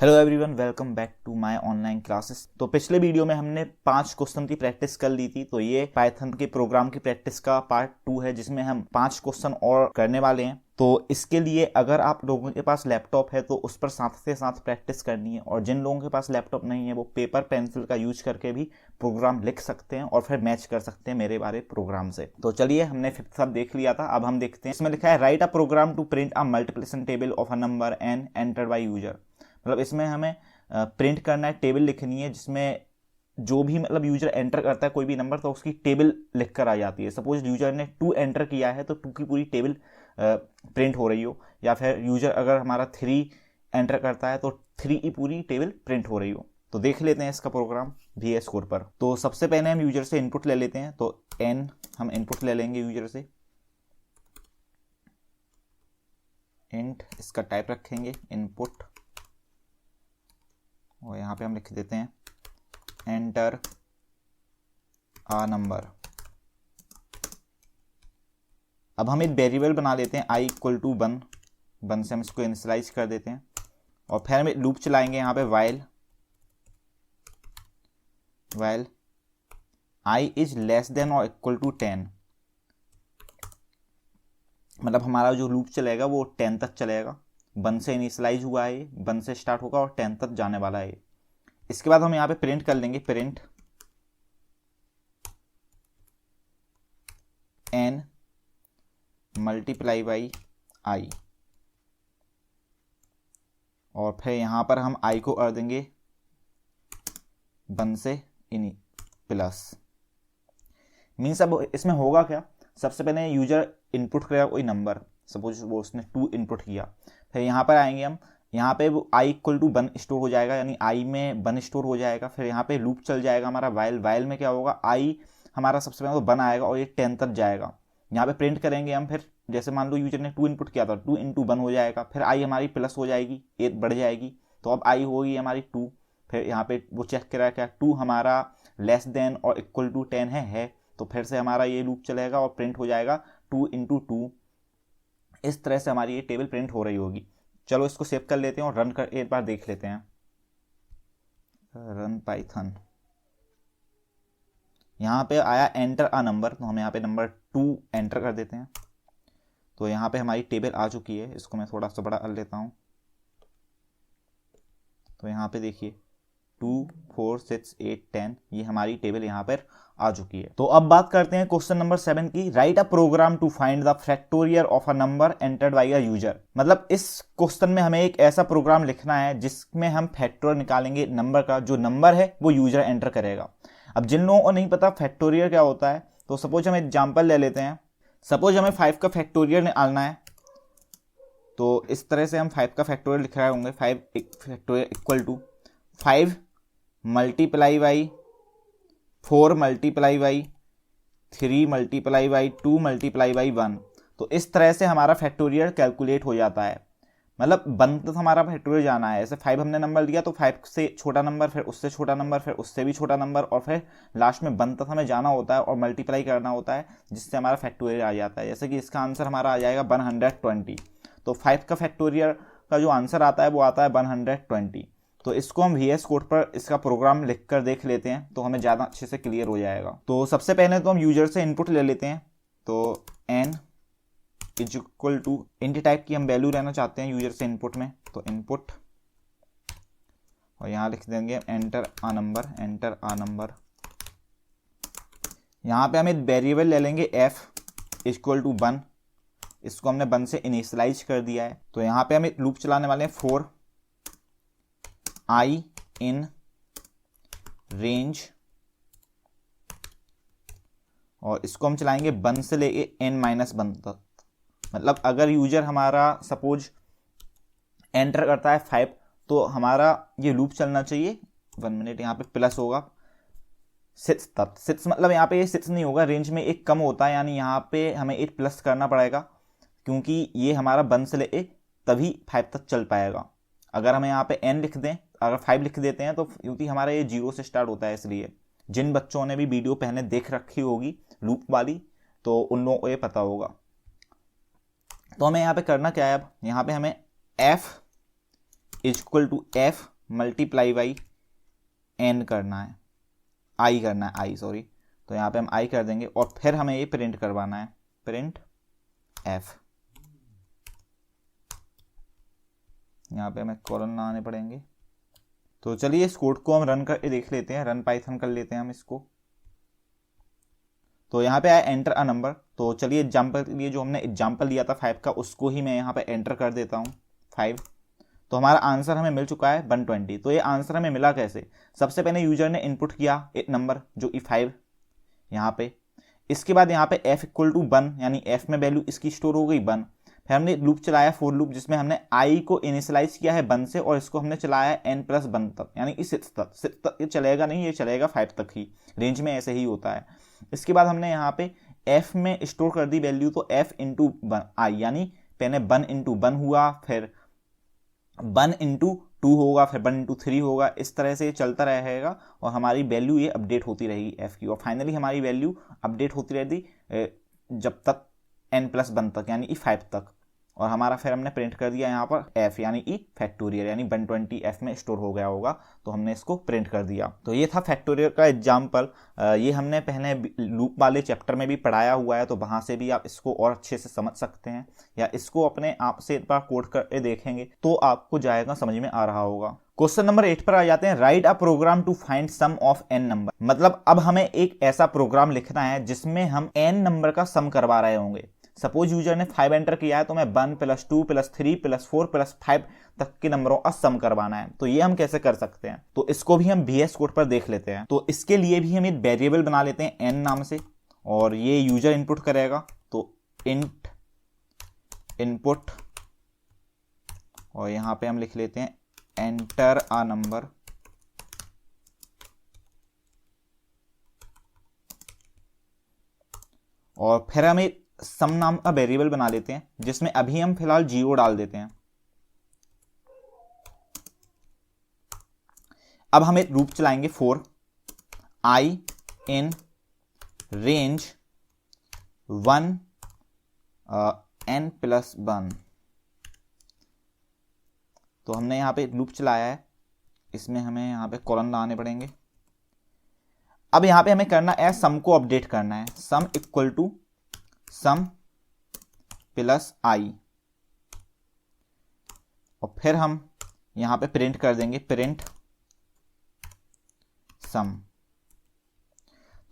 Hello everyone, welcome back to my online classes. तो पिछले video में हमने 5 क्वेश्चन की प्रैक्टिस कर ली थी। तो ये पाइथन के प्रोग्राम की प्रैक्टिस का पार्ट 2 है, जिसमें हम 5 क्वेश्चन और करने वाले हैं। तो इसके लिए अगर आप लोगों के पास लैपटॉप है तो उस पर साथ से साथ प्रैक्टिस करनी है, और जिन लोगों के पास लैपटॉप नहीं है वो पेपर पेंसिल का यूज करके भी प्रोग्राम लिख सकते हैं और फिर मैच कर सकते हैं मेरे वाले प्रोग्राम से। तो चलिए, हमने फिफ्थ सब देख लिया था, अब हम देखते हैं। इसमें लिखा है write a program to print a multiplication table of a number N entered by user. मतलब इसमें हमें प्रिंट करना है, टेबल लिखनी है जिसमें जो भी मतलब यूजर एंटर करता है कोई भी नंबर, तो उसकी टेबल लिख कर आ जाती है। सपोज यूजर ने 2 एंटर किया है तो 2 की पूरी टेबल प्रिंट हो रही हो, या फिर यूजर अगर हमारा 3 एंटर करता है तो 3 की पूरी टेबल प्रिंट हो रही हो। तो देख लेते हैं इसका प्रोग्राम VS कोड पर। तो सबसे पहले हम यूजर से इनपुट ले लेते हैं। तो n हम इनपुट ले लेंगे यूजर से, इंट इसका टाइप रखेंगे इनपुट, और यहाँ पे हम लिख देते हैं एंटर आ नंबर। अब हम एक वेरिएबल बना लेते हैं i इक्वल टू 1 से हम इसको इनिशियलाइज कर देते हैं, और फिर हम एक लूप चलाएंगे यहाँ पे while i is less than और इक्वल टू 10। मतलब हमारा जो लूप चलेगा वो 10 तक चलेगा। 1 से इनिशियलाइज हुआ है, 1 से स्टार्ट होगा और 10 तक जाने वाला है। इसके बाद हम यहाँ पे प्रिंट कर लेंगे print n multiply by i, और फिर यहाँ पर हम i को कर देंगे 1 से प्लस। मीन्स अब इसमें होगा क्या, सबसे पहले यूजर इनपुट करेगा कोई नंबर, सपोज वो उसने 2 इनपुट किया। फिर यहाँ पर आएंगे हम, यहाँ पे वो i इक्वल टू 1 स्टोर हो जाएगा, यानी i में 1 स्टोर हो जाएगा। फिर यहाँ पे लूप चल जाएगा हमारा वाइल में क्या होगा, i हमारा सबसे पहले तो 1 आएगा और ये 10 तक जाएगा। यहाँ पे प्रिंट करेंगे हम, फिर जैसे मान लो यूजर ने 2 इनपुट किया था, 2 इंटू 1 हो जाएगा। फिर i हमारी प्लस हो जाएगी, 8 बढ़ जाएगी, तो अब i होगी हमारी 2। फिर यहाँ पे वो चेक करा क्या 2 हमारा लेस देन और इक्वल टू 10 है, तो फिर से हमारा ये लूप चलेगा और प्रिंट हो जाएगा 2 इंटू 2। इस तरह से हमारी ये टेबल प्रिंट हो रही होगी। चलो इसको सेव कर लेते हैं और रन कर एक बार देख लेते हैं। रन पाइथन, यहाँ पे आया एंटर अ नंबर, तो हम यहाँ पे नंबर 2 एंटर कर देते हैं। तो यहाँ पे हमारी टेबल आ चुकी है। इसको मैं थोड़ा सा बड़ा कर लेता हूँ। तो यहाँ पे देखिए 2 4 6 8 10 ये हमारी टेबल यहाँ पर आ चुकी है। तो अब बात करते हैं क्वेश्चन नंबर 7 की। Write a program to find the factorial of a number entered by a user. मतलब इस क्वेश्चन में हमें एक ऐसा प्रोग्राम लिखना है जिसमें हम फैक्टोरियल निकालेंगे नंबर का, जो नंबर है वो यूजर एंटर करेगा। अब जिन लोगों को नहीं पता फैक्टोरियल क्या होता है, तो सपोज हम एग्जाम्पल ले लेते हैं। सपोज हमें 5 का फैक्टोरियल निकालना है, तो इस तरह से हम 5 का फैक्टोरियल लिख रहे होंगे। 5 factorial equal to 5 multiply by 4 multiply by 3 multiply by 2 multiply by 1। तो इस तरह से हमारा फैक्टोरियल कैलकुलेट हो जाता है। मतलब 1 तक हमारा फैक्टोरियल जाना है। ऐसे 5 हमने नंबर दिया तो 5 से छोटा नंबर, फिर उससे छोटा नंबर, फिर उससे भी छोटा नंबर, और फिर लास्ट में 1 तक हमें जाना होता है और मल्टीप्लाई करना होता है, जिससे हमारा फैक्टोरियल आ जाता है। जैसे कि इसका आंसर हमारा आ जाएगा 120। तो 5 का फैक्टोरियल का जो आंसर आता है वो आता है 120। तो इसको हम VS कोड पर इसका प्रोग्राम लिख कर देख लेते हैं, तो हमें ज़्यादा अच्छे से क्लियर हो जाएगा। तो सबसे पहले तो हम यूजर से इनपुट ले लेते हैं। तो n is equal to int type की हम वैल्यू रहना चाहते हैं यूजर से इनपुट में, तो इनपुट, और यहाँ लिख देंगे एंटर आ नंबर। यहाँ पे हम एक वेरिएबल ले लेंगे f इक्वल टू 1। इसको हमने 1 से इनिशियलाइज कर दिया है। तो यहाँ पे हम एक लूप चलाने वाले हैं 4 i इन रेंज, और इसको हम चलाएंगे 1 से लेके n-1 तक। मतलब अगर यूजर हमारा सपोज एंटर करता है 5, तो हमारा ये लूप चलना चाहिए 1 मिनट, यहाँ पे प्लस होगा 6 तक। 6 मतलब यहाँ पे ये 6 नहीं होगा, रेंज में एक कम होता है, यानी यहाँ पे हमें एक प्लस करना पड़ेगा, क्योंकि ये हमारा 1 से ले तभी 5 तक चल पाएगा। अगर हमें यहाँ पे n लिख दें, अगर 5 लिख देते हैं तो क्योंकि हमारा ये 0 से स्टार्ट होता है, इसलिए जिन बच्चों ने भी वीडियो पहले देख रखी होगी लूप वाली, तो उन लोगों को ये पता होगा। तो हमें यहाँ पे करना क्या है, अब यहाँ पे हमें f is equal to F multiply by N करना है, आई करना है, आई सॉरी। तो यहाँ पे हम आई कर देंगे और फिर हमें ये प्रिंट करवाना है, प्रिंट एफ। यहाँ पे हमें कॉलन लगाने पड़ेंगे। तो चलिए इस कोड को हम रन कर देख लेते हैं, रन पाइथन कर लेते हैं हम इसको। तो यहाँ पे आया एंटर अ नंबर। तो चलिए एग्जाम्पल के लिए जो हमने एग्जाम्पल लिया था 5 का, उसको ही मैं यहाँ पे एंटर कर देता हूँ 5। तो हमारा आंसर हमें मिल चुका है 120। तो ये आंसर हमें मिला कैसे? सबसे पहले यूजर ने इनपुट किया एक नंबर जो E5 यहाँ पे, इसके बाद यहाँ पे f इक्वल टू 1 यानी f में वैल्यू इसकी स्टोर हो गई 1। फिर हमने लूप चलाया फॉर लूप, जिसमें हमने i को इनिशियलाइज किया है 1 से और इसको हमने चलाया है n+1 तक, यानी इस 6 तक ये चलेगा नहीं, ये चलेगा 5 तक ही, रेंज में ऐसे ही होता है। इसके बाद हमने यहाँ पे f में स्टोर कर दी वैल्यू, तो f इंटू i यानी पहले 1 इंटू 1 हुआ, फिर 1 इंटू 2 होगा, फिर 1 इंटू 3 होगा, इस तरह से चलता रहेगा और हमारी वैल्यू ये अपडेट होती रहेगी f की, और फाइनली हमारी वैल्यू अपडेट होती रहेगी जब तक n+1 तक यानी E5 तक। और हमारा फिर हमने प्रिंट कर दिया यहाँ पर f यानी E फैक्टोरियल यानी 120 f में स्टोर हो गया होगा, तो हमने इसको प्रिंट कर दिया। तो ये था फैक्टोरियल का एग्जाम्पल। ये हमने पहले लूप वाले चैप्टर में भी पढ़ाया हुआ है, तो वहाँ से भी आप इसको और अच्छे से समझ सकते हैं, या इसको अपने आप से एक बार कोड करके देखेंगे तो आपको जाएगा समझ में आ रहा होगा। क्वेश्चन नंबर 8 पर आ जाते हैं। Write a program to find sum of n number. मतलब अब हमें एक ऐसा प्रोग्राम लिखना है जिसमें हम n नंबर का सम करवा रहे होंगे। सपोज यूजर ने 5 एंटर किया है, तो मैं 1 + 2 + 3 + 4 + 5 तक के नंबरों का सम करवाना है। तो ये हम कैसे कर सकते हैं? तो इसको भी हम VS कोड पर देख लेते हैं। तो इसके लिए भी हम एक वेरिएबल बना लेते हैं n नाम से, और ये यूजर इनपुट करेगा, तो इंट इनपुट, और यहाँ पे हम लिख लेते हैं एंटर अ नंबर। और फिर हम एक सम नाम का वेरिएबल बना लेते हैं, जिसमें अभी हम फिलहाल 0 डाल देते हैं। अब हम एक लूप चलाएंगे for i in range 1 n+1। तो हमने यहाँ पे लूप चलाया है, इसमें हमें यहाँ पे कॉलन लगाने पड़ेंगे। अब यहाँ पे हमें करना है सम को अपडेट करना है, sum equal to sum plus i, और फिर हम यहाँ पे प्रिंट कर देंगे प्रिंट सम।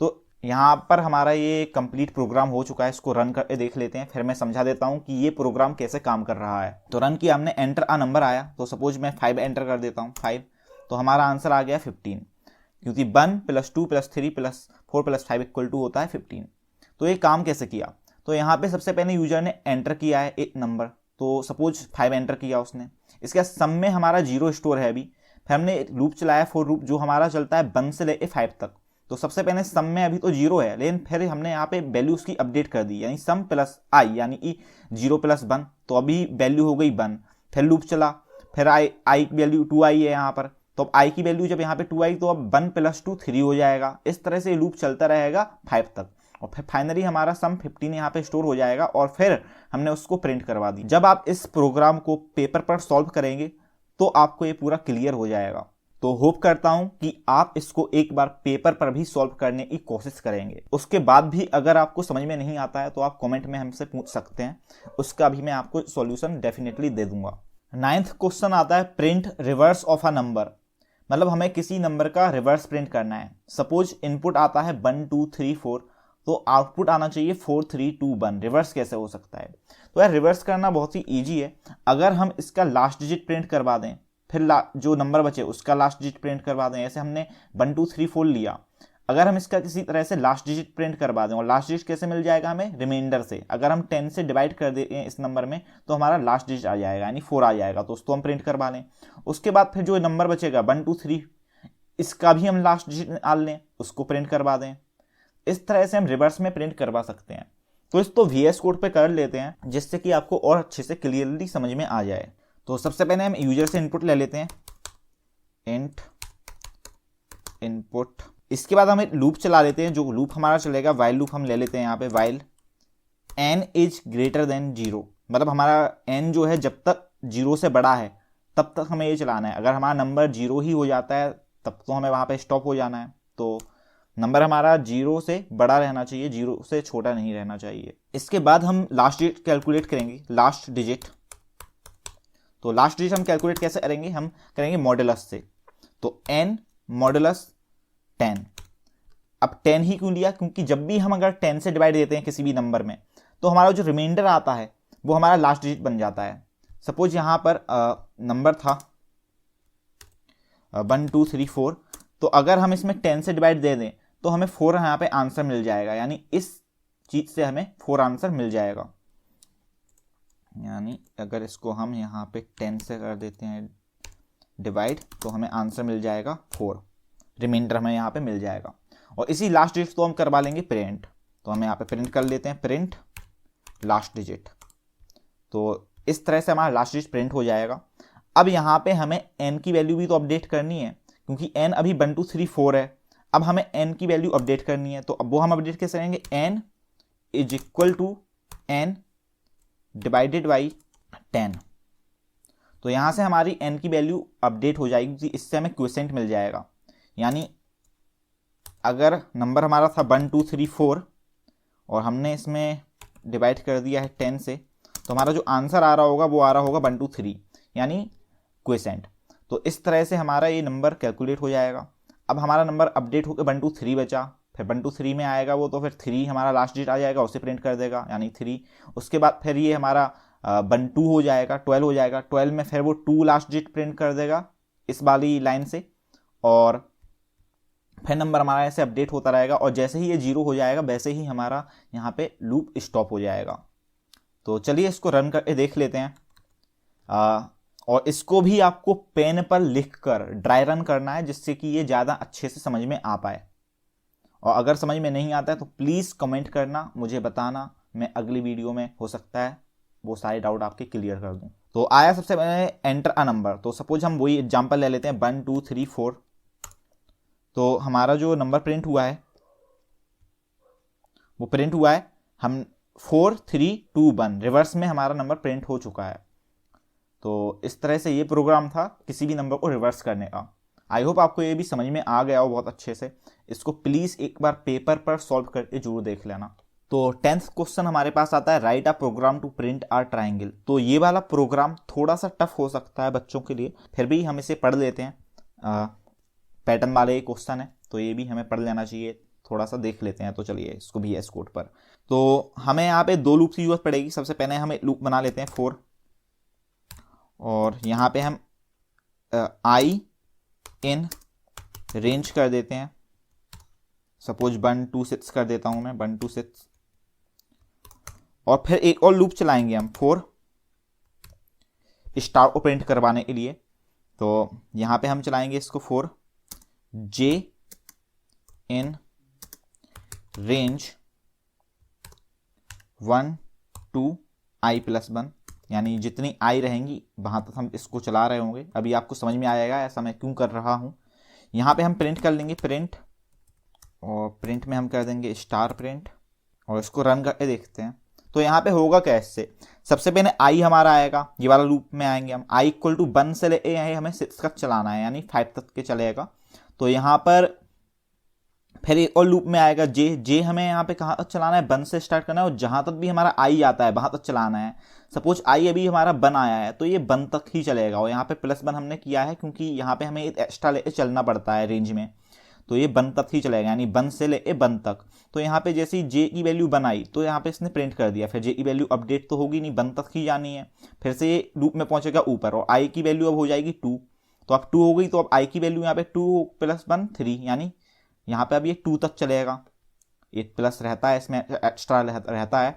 तो यहाँ पर हमारा ये कंप्लीट प्रोग्राम हो चुका है, इसको रन करके देख लेते हैं, फिर मैं समझा देता हूँ कि ये प्रोग्राम कैसे काम कर रहा है। तो रन किया हमने, एंटर अ नंबर आया, तो सपोज मैं 5 एंटर कर देता हूँ 5, तो हमारा आंसर आ गया 15, क्योंकि 1 + 2 + 3 + 4 + 5 = होता है 15। तो ये काम कैसे किया? तो यहाँ पे सबसे पहले यूजर ने एंटर किया है एक नंबर, तो सपोज 5 एंटर किया उसने, इसके सम में हमारा 0 स्टोर है अभी। फिर हमने लूप चलाया फॉर लूप, जो हमारा चलता है 1 से लेके 5 तक। तो सबसे पहले सम में अभी तो 0 है, लेकिन फिर हमने यहाँ पे वैल्यू उसकी अपडेट कर दी, यानी सम प्लस i यानी 0 + 1, तो अभी वैल्यू हो गई 1। फिर लूप चला, फिर i की वैल्यू 2i है यहाँ पर, तो अब i की वैल्यू जब यहाँ पे 2i, तो अब 1 + 2 3 हो जाएगा। इस तरह से लूप चलता रहेगा 5 तक, और फिर फाइनली हमारा सम 15 यहाँ पे स्टोर हो जाएगा, और फिर हमने उसको प्रिंट करवा दी। जब आप इस प्रोग्राम को पेपर पर सॉल्व करेंगे तो आपको ये पूरा क्लियर हो जाएगा। तो होप करता हूं कि आप इसको एक बार पेपर पर भी सॉल्व करने की कोशिश करेंगे। उसके बाद भी अगर आपको समझ में नहीं आता है तो आप कमेंट में हमसे पूछ सकते हैं, उसका भी मैं आपको सॉल्यूशन डेफिनेटली दे दूंगा। 9th क्वेश्चन आता है print reverse of a number. मतलब हमें किसी नंबर का रिवर्स प्रिंट करना है। सपोज इनपुट आता है 1 2 3 4, तो आउटपुट आना चाहिए 4 3 2 1। रिवर्स कैसे हो सकता है? तो यार रिवर्स करना बहुत ही ईजी है। अगर हम इसका लास्ट डिजिट प्रिंट करवा दें, फिर जो नंबर बचे उसका लास्ट डिजिट प्रिंट करवा दें, ऐसे हमने 1 2 3 4 लिया। अगर हम इसका किसी तरह से लास्ट डिजिट प्रिंट करवा दें, और लास्ट डिजिट कैसे मिल जाएगा हमें? रिमाइंडर से। अगर हम 10 से डिवाइड कर दें इस नंबर में, तो हमारा लास्ट डिजिट आ जाएगा, यानी 4 आ जाएगा, तो उसको हम प्रिंट करवा लें। उसके बाद फिर जो नंबर बचेगा 1 2 3, इसका भी हम लास्ट डिजिट निकाल लें, उसको प्रिंट करवा दें। इस तरह से हम रिवर्स में प्रिंट करवा सकते हैं। तो इसको VS कोड पे कर लेते हैं, जिससे कि आपको और अच्छे से क्लियरली समझ में आ जाए। तो सबसे पहले हम यूजर से इनपुट ले लेते हैं, इंट इनपुट। इसके बाद हम एक लूप चला लेते हैं, जो लूप हमारा चलेगा वाइल लूप हम ले लेते हैं यहाँ पे, वाइल n > 0। मतलब हमारा n जो है जब तक 0 से बड़ा है तब तक हमें ये चलाना है। अगर हमारा नंबर 0 ही हो जाता है तब तो हमें वहाँ पे स्टॉप हो जाना है। तो नंबर हमारा 0 से बड़ा रहना चाहिए, 0 से छोटा नहीं रहना चाहिए। इसके बाद हम लास्ट डिजिट कैलकुलेट करेंगे, लास्ट डिजिट। तो लास्ट डिजिट हम कैलकुलेट कैसे करेंगे, हम करेंगे मॉडुलस से। तो n मॉडुलस 10। अब 10 ही क्यों लिया, क्योंकि जब भी हम अगर 10 से डिवाइड देते हैं किसी भी नंबर में तो हमारा जो रिमाइंडर आता है वो हमारा लास्ट डिजिट बन जाता है। सपोज यहां पर नंबर था 1 2 3 4, तो अगर हम इसमें 10 से डिवाइड दे दें तो हमें 4 यहाँ पे आंसर मिल जाएगा, यानी इस चीज से हमें 4 आंसर मिल जाएगा। यानी अगर इसको हम यहाँ पे 10 से कर देते हैं डिवाइड तो हमें आंसर मिल जाएगा 4, रिमाइंडर हमें यहाँ पे मिल जाएगा। और इसी लास्ट डिजिट को हम करवा लेंगे प्रिंट। तो हम यहाँ पे प्रिंट कर लेते हैं, प्रिंट लास्ट डिजिट। तो इस तरह से हमारा लास्ट डिजिट प्रिंट हो जाएगा। अब यहाँ पे हमें n की वैल्यू भी तो अपडेट करनी है, क्योंकि n अभी 1 2 3 4 है। अब हमें n की वैल्यू अपडेट करनी है, तो अब वो हम अपडेट कैसे करेंगे, n is equal to n divided by 10। तो यहाँ से हमारी n की वैल्यू अपडेट हो जाएगी, इससे हमें क्वोशिएंट मिल जाएगा। यानी अगर नंबर हमारा था 1 2 3 4 और हमने इसमें डिवाइड कर दिया है 10 से, तो हमारा जो आंसर आ रहा होगा वो आ रहा होगा 1 2 3, यानी क्वोशिएंट। तो इस तरह से हमारा ये नंबर कैलकुलेट हो जाएगा। अब हमारा नंबर अपडेट होकर 1 2 3 बचा, फिर 1 2 3 में आएगा वो, तो फिर 3 हमारा लास्ट डिजिट आ जाएगा, उसे प्रिंट कर देगा यानी 3। उसके बाद फिर ये हमारा 1 2 हो जाएगा, 12 हो जाएगा, 12 में फिर वो 2 लास्ट डिजिट प्रिंट कर देगा इस वाली लाइन से, और फिर नंबर हमारा ऐसे अपडेट होता रहेगा। और जैसे ही ये 0 हो जाएगा वैसे ही हमारा यहाँ पे लूप स्टॉप हो जाएगा। तो चलिए इसको रन करके देख लेते हैं। और इसको भी आपको पेन पर लिखकर ड्राई रन करना है, जिससे कि ये ज़्यादा अच्छे से समझ में आ पाए। और अगर समझ में नहीं आता है तो प्लीज़ कमेंट करना, मुझे बताना, मैं अगली वीडियो में हो सकता है वो सारे डाउट आपके क्लियर कर दूं। तो आया सबसे पहले एंटर अ नंबर। तो सपोज हम वही एग्जाम्पल ले लेते हैं 1 2 3 4। तो हमारा जो नंबर प्रिंट हुआ है वो प्रिंट हुआ है हम 4 3 2 1, रिवर्स में हमारा नंबर प्रिंट हो चुका है। तो इस तरह से ये प्रोग्राम था किसी भी नंबर को रिवर्स करने का। आई होप आपको ये भी समझ में आ गया हो बहुत अच्छे से। इसको प्लीज़ एक बार पेपर पर सॉल्व करके जरूर देख लेना। तो 10th क्वेश्चन हमारे पास आता है, write a program to print are triangle. तो ये वाला प्रोग्राम थोड़ा सा टफ हो सकता है बच्चों के लिए, फिर भी हम इसे पढ़ लेते हैं। पैटर्न वाले क्वेश्चन है तो ये भी हमें पढ़ लेना चाहिए, थोड़ा सा देख लेते हैं। तो चलिए इसको भी एस कोड पर। तो हमें यहाँ पे 2 लूप की जरूरत पड़ेगी। सबसे पहले हमें लूप बना लेते हैं 4, और यहाँ पे हम आई इन रेंज कर देते हैं। सपोज 1 2 6 कर देता हूं मैं, 1 2 6। और फिर एक और लूप चलाएंगे हम 4 स्टार को प्रिंट करवाने के लिए। तो यहाँ पे हम चलाएंगे इसको 4 जे इन रेंज 1 2 आई प्लस 1, यानी जितनी आई रहेंगी वहां तक हम इसको चला रहे होंगे। अभी आपको समझ में आएगा ऐसा मैं क्यों कर रहा हूं। यहाँ पे हम प्रिंट कर लेंगे प्रिंट, और प्रिंट में हम कर देंगे स्टार प्रिंट, और इसको रन करके देखते हैं। तो यहाँ पे होगा क्या, इससे सबसे पहले आई हमारा आएगा, ये वाला लूप में आएंगे हम। आई इक्वल टू 1 से ले हमें 6 तक चलाना है, यानी 5 तक के चलेगा। तो यहाँ पर फिर एक और लूप में आएगा जे हमें यहाँ पे कहाँ तक चलाना है, 1 से स्टार्ट करना है, और जहां तक भी हमारा आई आता है वहां तक चलाना है। सपोज आई अभी हमारा 1 आया है तो ये 1 तक ही चलेगा, और यहाँ पे +1 हमने किया है क्योंकि यहाँ पे हमें एक्स्ट्रा ले चलना पड़ता है रेंज में। तो ये 1 तक ही चलेगा, यानी 1 से ले 1 तक। तो यहाँ पे जैसे ही जे की वैल्यू 1 आई तो यहाँ पे इसने प्रिंट कर दिया। फिर जे की वैल्यू अपडेट तो होगी नहीं, 1 तक ही जानी है। फिर से ये लूप में पहुंचेगा ऊपर, और आई की वैल्यू अब हो जाएगी 2। तो अब 2 हो गई, तो अब आई की वैल्यू यहाँ पे 2 + 1 3, यानी यहाँ पे अब ये 2 तक चलेगा। ये प्लस रहता है, इसमें एक्स्ट्रा रहता है।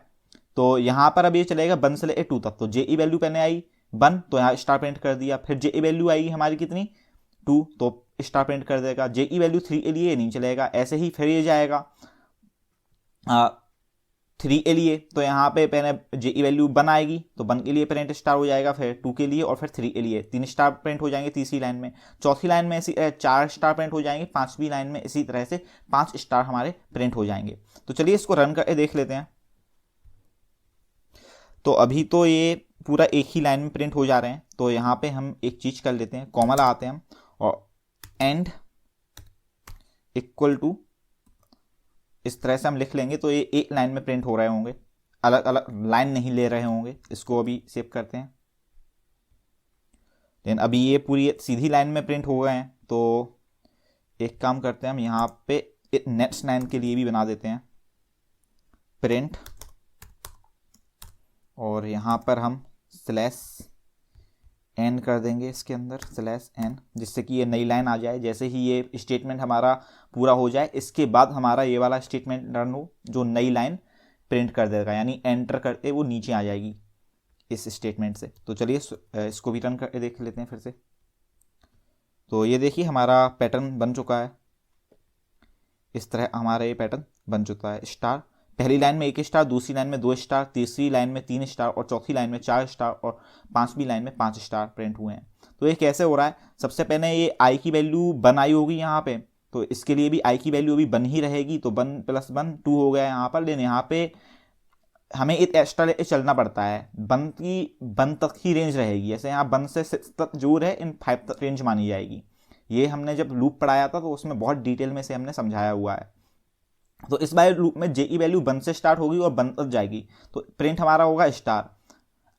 तो यहाँ पर अब ये चलेगा 1 से ले 2 तक। तो जे ई वैल्यू पहले आई 1, तो यहाँ स्टार प्रिंट कर दिया। फिर जे ई वैल्यू आई हमारी कितनी 2, तो स्टार प्रिंट कर देगा। जे ई वैल्यू 3 के लिए नहीं चलेगा, ऐसे ही फिर ये जाएगा 3 के लिए। तो यहाँ पे पहले जे ई वैल्यू 1 आएगी तो 1 के लिए प्रिंट स्टार हो जाएगा, फिर 2 के लिए, और फिर 3 के लिए 3 स्टार प्रिंट हो जाएंगे तीसरी लाइन में। चौथी लाइन में ऐसी 4 स्टार प्रिंट हो जाएंगे। 5वीं लाइन में इसी तरह से 5 स्टार हमारे प्रिंट हो जाएंगे। तो चलिए इसको रन करके देख लेते हैं। तो अभी तो ये पूरा एक ही लाइन में प्रिंट हो जा रहे हैं। तो यहाँ पे हम एक चीज कर लेते हैं, कॉमा लगाते हैं हम, और एंड इक्वल टू, इस तरह से हम लिख लेंगे तो ये एक लाइन में प्रिंट हो रहे होंगे, अलग अलग लाइन नहीं ले रहे होंगे। इसको अभी सेव करते हैं। लेकिन अभी ये पूरी सीधी लाइन में प्रिंट हो गए हैं। तो एक काम करते हैं, हम यहाँ पे नेक्स्ट लाइन के लिए भी बना देते हैं प्रिंट, और यहाँ पर हम स्लैश एन कर देंगे इसके अंदर, स्लैश एन, जिससे कि ये नई लाइन आ जाए। जैसे ही ये स्टेटमेंट हमारा पूरा हो जाए, इसके बाद हमारा ये वाला स्टेटमेंट रन हो जो नई लाइन प्रिंट कर देगा, यानी एंटर करते वो नीचे आ जाएगी इस स्टेटमेंट से। तो चलिए इसको भी रन करके देख लेते हैं फिर से। तो ये देखिए हमारा पैटर्न बन चुका है, इस तरह हमारा ये पैटर्न बन चुका है। स्टार, पहली लाइन में 1 स्टार, दूसरी लाइन में 2 स्टार, तीसरी लाइन में 3 स्टार, और चौथी लाइन में 4 स्टार, और पांचवी लाइन में 5 स्टार प्रिंट हुए हैं। तो ये कैसे हो रहा है? सबसे पहले ये आई की वैल्यू 1 आई होगी यहाँ पे, तो इसके लिए भी आई की वैल्यू भी 1 ही रहेगी। तो 1 + 1 2 हो गया यहाँ पर। लेकिन यहाँ पे हमें एक एक्स्ट्रा लेके चलना पड़ता है, 1 तक ही रेंज रहेगी। जैसे यहाँ 1 से 6 तक जो है इन 5 तक रेंज मानी जाएगी। ये हमने जब लूप पढ़ाया था तो उसमें बहुत डिटेल में से हमने समझाया हुआ है। तो इस बार लूप में जे की वैल्यू 1 से स्टार्ट होगी और 1 तक जाएगी, तो प्रिंट हमारा होगा स्टार।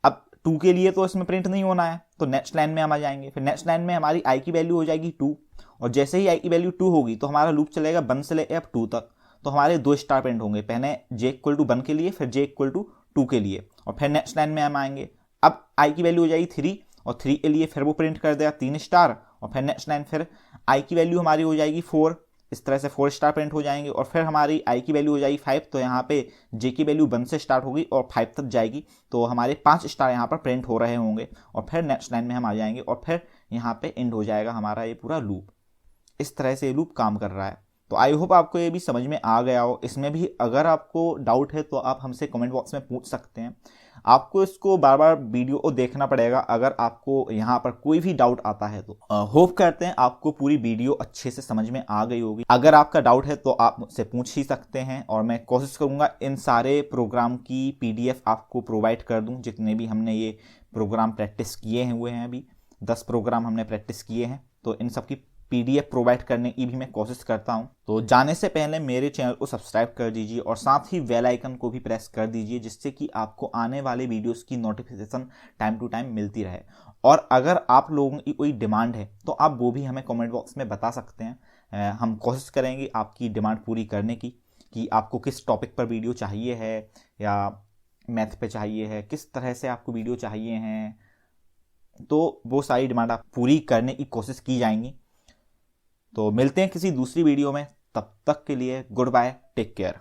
अब 2 के लिए तो इसमें प्रिंट नहीं होना है, तो नेक्स्ट लाइन में हम आ जाएंगे। फिर नेक्स्ट लाइन में हमारी आई की वैल्यू हो जाएगी 2, और जैसे ही आई की वैल्यू 2 होगी तो हमारा लूप चलेगा 1 से लेकर अब 2 तक। तो हमारे 2 स्टार प्रिंट होंगे, पहले j = 1 के लिए, फिर j = 2 के लिए, और फिर नेक्स्ट लाइन में हम आएंगे। अब आई की वैल्यू हो जाएगी 3, और 3 के लिए फिर वो प्रिंट कर देगा 3 स्टार, और फिर नेक्स्ट लाइन फिर आई की वैल्यू हमारी हो जाएगी 4, इस तरह से 4 स्टार प्रिंट हो जाएंगे, और फिर हमारी आई की वैल्यू हो जाएगी 5। तो यहाँ पे जे की वैल्यू 1 से स्टार्ट होगी और 5 तक जाएगी, तो हमारे 5 स्टार यहाँ पर प्रिंट हो रहे होंगे, और फिर नेक्स्ट लाइन में हम आ जाएंगे, और फिर यहाँ पे एंड हो जाएगा हमारा ये पूरा लूप। इस तरह से ये लूप काम कर रहा है। तो आई होप आपको ये भी समझ में आ गया हो। इसमें भी अगर आपको डाउट है तो आप हमसे कमेंट बॉक्स में पूछ सकते हैं। आपको इसको बार बार वीडियो को देखना पड़ेगा अगर आपको यहाँ पर कोई भी डाउट आता है तो। होप करते हैं आपको पूरी वीडियो अच्छे से समझ में आ गई होगी। अगर आपका डाउट है तो आप मुझसे पूछ ही सकते हैं, और मैं कोशिश करूँगा इन सारे प्रोग्राम की PDF आपको प्रोवाइड कर दूँ, जितने भी हमने ये प्रोग्राम प्रैक्टिस किए हुए हैं। अभी 10 प्रोग्राम हमने प्रैक्टिस किए हैं, तो इन सब की PDF प्रोवाइड करने की भी मैं कोशिश करता हूं। तो जाने से पहले मेरे चैनल को सब्सक्राइब कर दीजिए, और साथ ही बेल आइकन को भी प्रेस कर दीजिए, जिससे कि आपको आने वाले वीडियोस की नोटिफिकेशन टाइम टू टाइम मिलती रहे। और अगर आप लोगों की कोई डिमांड है तो आप वो भी हमें कमेंट बॉक्स में बता सकते हैं। हम कोशिश करेंगे आपकी डिमांड पूरी करने की, कि आपको किस टॉपिक पर वीडियो चाहिए है, या मैथ पे चाहिए है, किस तरह से आपको वीडियो चाहिए हैं, तो वो सारी डिमांड आप पूरी करने की कोशिश की जाएंगी। तो मिलते हैं किसी दूसरी वीडियो में, तब तक के लिए गुड बाय, टेक केयर।